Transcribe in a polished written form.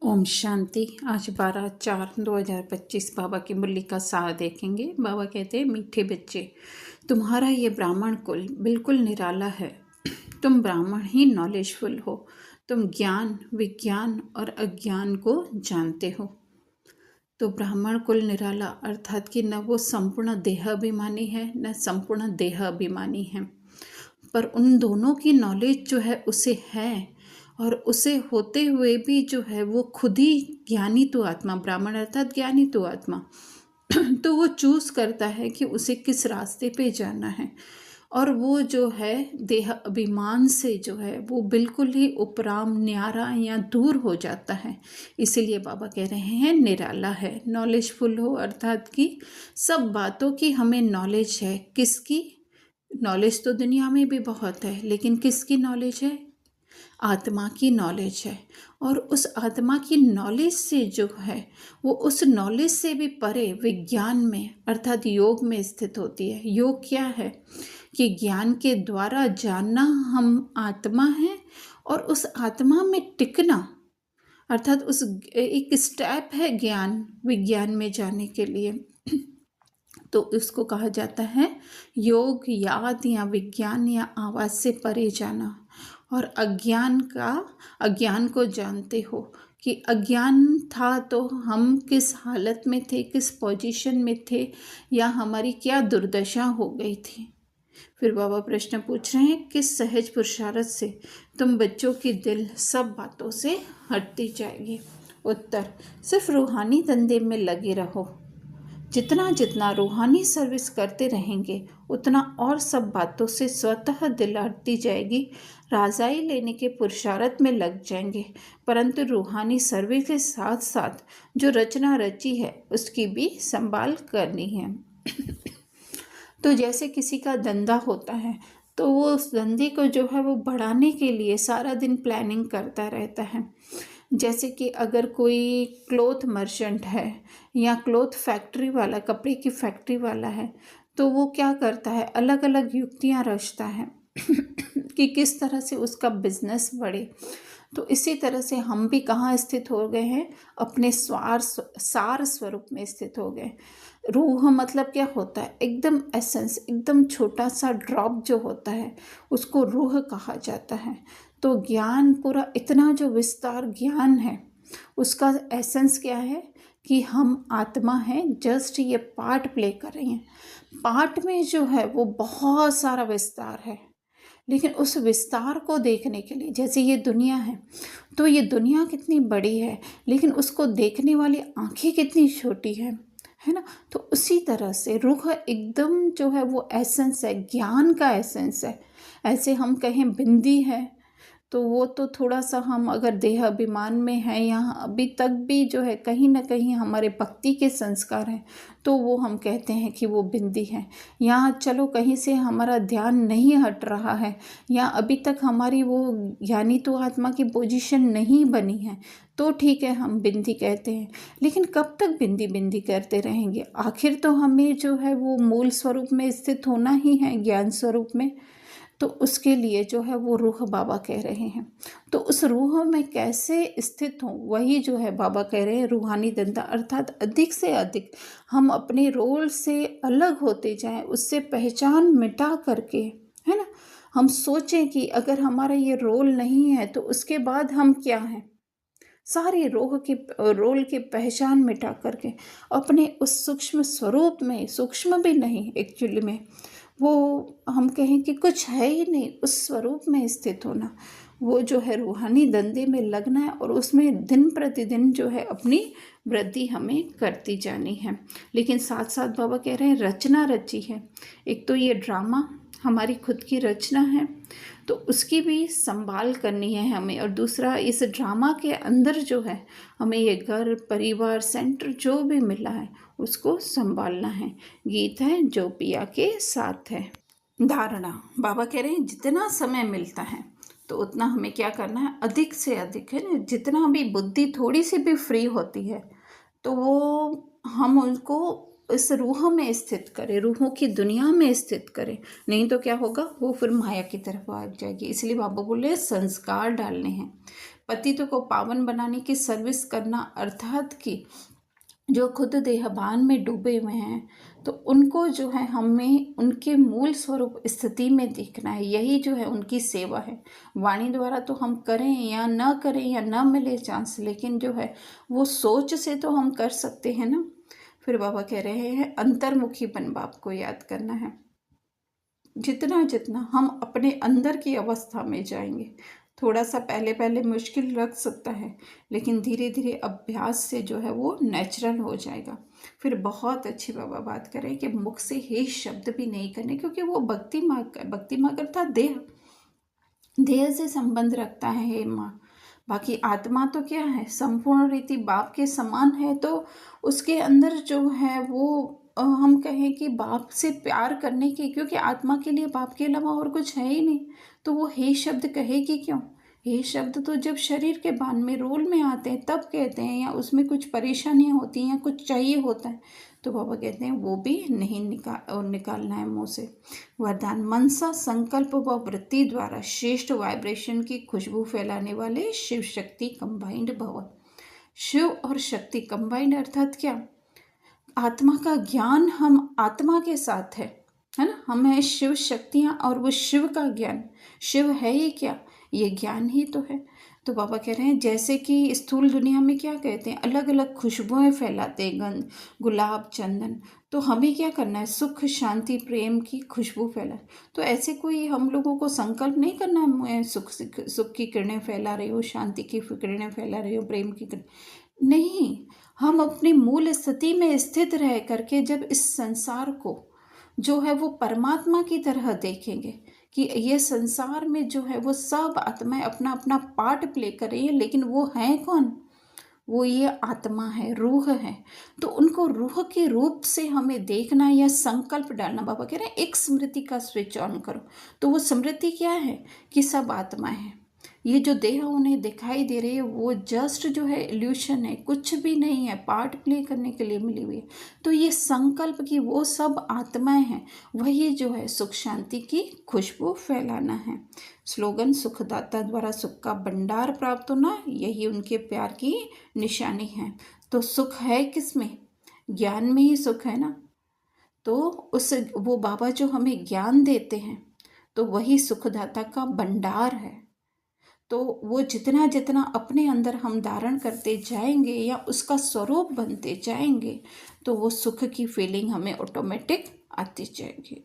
ओम शांति। आज 12/4/2025 बाबा की मुरली का सार देखेंगे। बाबा कहते हैं, मीठे बच्चे, तुम्हारा ये ब्राह्मण कुल बिल्कुल निराला है। तुम ब्राह्मण ही नॉलेजफुल हो। तुम ज्ञान, विज्ञान और अज्ञान को जानते हो। तो ब्राह्मण कुल निराला अर्थात कि न वो संपूर्ण देह अभिमानी है, न संपूर्ण देह अभिमानी है, पर उन दोनों की नॉलेज जो है उसे है, और उसे होते हुए भी जो है वो खुद ही ज्ञानी तो आत्मा, ब्राह्मण अर्थात ज्ञानी तो आत्मा तो वो चूज करता है कि उसे किस रास्ते पे जाना है, और वो जो है देह अभिमान से जो है वो बिल्कुल ही उपराम, न्यारा या दूर हो जाता है। इसीलिए बाबा कह रहे हैं निराला है, नॉलेजफुल हो, अर्थात कि सब बातों की हमें नॉलेज है। किसकी नॉलेज? तो दुनिया में भी बहुत है, लेकिन किसकी नॉलेज है? आत्मा की नॉलेज है। और उस आत्मा की नॉलेज से जो है वो उस नॉलेज से भी परे विज्ञान में अर्थात योग में स्थित होती है। योग क्या है? कि ज्ञान के द्वारा जानना हम आत्मा हैं, और उस आत्मा में टिकना अर्थात उस एक स्टेप है ज्ञान विज्ञान में जाने के लिए। तो इसको कहा जाता है योग, याद या विज्ञान या आवाज से परे जाना। और अज्ञान को जानते हो कि अज्ञान था तो हम किस हालत में थे, किस पोजीशन में थे, या हमारी क्या दुर्दशा हो गई थी। फिर बाबा प्रश्न पूछ रहे हैं, किस सहज पुरुषार्थ से तुम बच्चों की दिल सब बातों से हटती जाएगी? उत्तर, सिर्फ रूहानी धंधे में लगे रहो। जितना जितना रूहानी सर्विस करते रहेंगे उतना और सब बातों से स्वतः दिल हटती जाएगी। राजाई लेने के पुरुषार्थ में लग जाएंगे, परंतु रूहानी सर्विस के साथ साथ जो रचना रची है उसकी भी संभाल करनी है। तो जैसे किसी का धंधा होता है तो वो उस धंधे को जो है वो बढ़ाने के लिए सारा दिन प्लानिंग करता रहता है। जैसे कि अगर कोई क्लॉथ मर्चेंट है या क्लॉथ फैक्ट्री वाला, कपड़े की फैक्ट्री वाला है, तो वो क्या करता है, अलग अलग युक्तियाँ रचता है कि किस तरह से उसका बिजनेस बढ़े। तो इसी तरह से हम भी कहाँ स्थित हो गए हैं? अपने सार स्वरूप में स्थित हो गए। रूह मतलब क्या होता है? एकदम एसेंस, एकदम छोटा सा ड्रॉप जो होता है उसको रूह कहा जाता है। तो ज्ञान पूरा इतना जो विस्तार ज्ञान है उसका एसेंस क्या है? कि हम आत्मा हैं, जस्ट ये पार्ट प्ले कर रही हैं। पार्ट में जो है वो बहुत सारा विस्तार है, लेकिन उस विस्तार को देखने के लिए, जैसे ये दुनिया है तो ये दुनिया कितनी बड़ी है, लेकिन उसको देखने वाली आंखें कितनी छोटी है ना। तो उसी तरह से रूह एकदम जो है वो एसेंस है, ज्ञान का एसेंस है। ऐसे हम कहें बिंदी है तो वो तो थोड़ा सा हम अगर देह अभिमान में हैं या अभी तक भी जो है कहीं ना कहीं हमारे भक्ति के संस्कार हैं तो वो हम कहते हैं कि वो बिंदी है। या चलो कहीं से हमारा ध्यान नहीं हट रहा है या अभी तक हमारी वो ज्ञानी तो आत्मा की पोजीशन नहीं बनी है तो ठीक है, हम बिंदी कहते हैं। लेकिन कब तक बिंदी बिंदी करते रहेंगे? आखिर तो हमें जो है वो मूल स्वरूप में स्थित होना ही है, ज्ञान स्वरूप में। तो उसके लिए जो है वो रूह बाबा कह रहे हैं। तो उस रूह में कैसे स्थित हों, वही जो है बाबा कह रहे हैं रूहानी धंधा, अर्थात अधिक से अधिक हम अपने रोल से अलग होते जाएं, उससे पहचान मिटा करके, है ना। हम सोचें कि अगर हमारा ये रोल नहीं है तो उसके बाद हम क्या हैं। सारी रोल की पहचान मिटा करके अपने उस सूक्ष्म स्वरूप में, सूक्ष्म भी नहीं एक्चुअली में, वो हम कहें कि कुछ है ही नहीं, उस स्वरूप में स्थित होना, वो जो है रूहानी धंधे में लगना है। और उसमें दिन प्रतिदिन जो है अपनी वृद्धि हमें करती जानी है। लेकिन साथ साथ बाबा कह रहे हैं रचना रची है। एक तो ये ड्रामा हमारी खुद की रचना है तो उसकी भी संभाल करनी है हमें, और दूसरा इस ड्रामा के अंदर जो है हमें ये घर, परिवार, सेंटर जो भी मिला है उसको संभालना है। गीत है जो पिया के साथ है। धारणा, बाबा कह रहे हैं जितना समय मिलता है तो उतना हमें क्या करना है, अधिक से अधिक, है ना। जितना भी बुद्धि थोड़ी सी भी फ्री होती है तो वो हम उनको इस रूह में स्थित करें, रूहों की दुनिया में स्थित करें। नहीं तो क्या होगा, वो फिर माया की तरफ भाग जाएगी। इसलिए बाबा बोले संस्कार डालने हैं। पतितों को पावन बनाने की सर्विस करना, अर्थात कि जो खुद देहभान में डूबे हुए हैं, तो उनको जो है हमें उनके मूल स्वरूप स्थिति में देखना है। यही जो है उनकी सेवा है। वाणी द्वारा तो हम करें या न करें या न मिले चांस, लेकिन जो है वो सोच से तो हम कर सकते हैं ना। फिर बाबा कह रहे हैं अंतर्मुखीपन बाप को याद करना है। जितना जितना हम अपने अंदर की अवस्था में जाएंगे, थोड़ा सा पहले पहले मुश्किल लग सकता है, लेकिन धीरे धीरे अभ्यास से जो है वो नेचुरल हो जाएगा। फिर बहुत अच्छी बाबा बात करें कि मुख से हे शब्द भी नहीं करने, क्योंकि वो भक्ति मार्ग अर्थात देह से संबंध रखता है हे माँ। बाकी आत्मा तो क्या है, संपूर्ण रीति बाप के समान है, तो उसके अंदर जो है वो हम कहें कि बाप से प्यार करने की, क्योंकि आत्मा के लिए बाप के अलावा और कुछ है ही नहीं, तो वो हे शब्द कहेगी क्यों। हे शब्द तो जब शरीर के बांध में रोल में आते हैं तब कहते हैं, या उसमें कुछ परेशानियां होती हैं या कुछ चाहिए होता है, तो बाबा कहते हैं वो भी नहीं निकालना है मुँह से। वरदान मनसा संकल्प व वृत्ति द्वारा श्रेष्ठ वाइब्रेशन की खुशबू फैलाने वाले शिव शक्ति कंबाइंड भव। शिव और शक्ति कंबाइंड अर्थात क्या, आत्मा का ज्ञान हम आत्मा के साथ है ना। हम हैं शिव शक्तियाँ और वो शिव का ज्ञान। शिव है ही क्या, ये ज्ञान ही तो है। तो बाबा कह रहे हैं जैसे कि स्थूल दुनिया में क्या कहते हैं, अलग अलग खुशबुएं फैलाते हैं, गंध, गुलाब, चंदन, तो हमें क्या करना है, सुख शांति प्रेम की खुशबू फैला। तो ऐसे कोई हम लोगों को संकल्प नहीं करना है मैं सुख की किरणें फैला रही हूँ, शांति की किरणें फैला रही हूँ, प्रेम की किरणें नहीं। हम अपनी मूल स्थिति में स्थित रह करके जब इस संसार को जो है वो परमात्मा की तरह देखेंगे कि ये संसार में जो है वो सब आत्माएं अपना अपना पार्ट प्ले कर रही है, लेकिन वो है कौन, वो ये आत्मा है, रूह है। तो उनको रूह के रूप से हमें देखना या संकल्प डालना। बाबा कह रहे हैं एक स्मृति का स्विच ऑन करो, तो वो स्मृति क्या है कि सब आत्माएं हैं। ये जो देह उन्हें दिखाई दे रही है वो जस्ट जो है इल्यूशन है, कुछ भी नहीं है, पार्ट प्ले करने के लिए मिली हुई है। तो ये संकल्प की वो सब आत्माएं हैं, वही जो है सुख शांति की खुशबू फैलाना है। स्लोगन सुखदाता द्वारा सुख का भंडार प्राप्त होना, यही उनके प्यार की निशानी है। तो सुख है किसमें, ज्ञान में ही सुख है ना। तो उस वो बाबा जो हमें ज्ञान देते हैं तो वही सुखदाता का भंडार है। तो वो जितना जितना अपने अंदर हम धारण करते जाएंगे या उसका स्वरूप बनते जाएंगे, तो वो सुख की फीलिंग हमें ऑटोमेटिक आती जाएगी।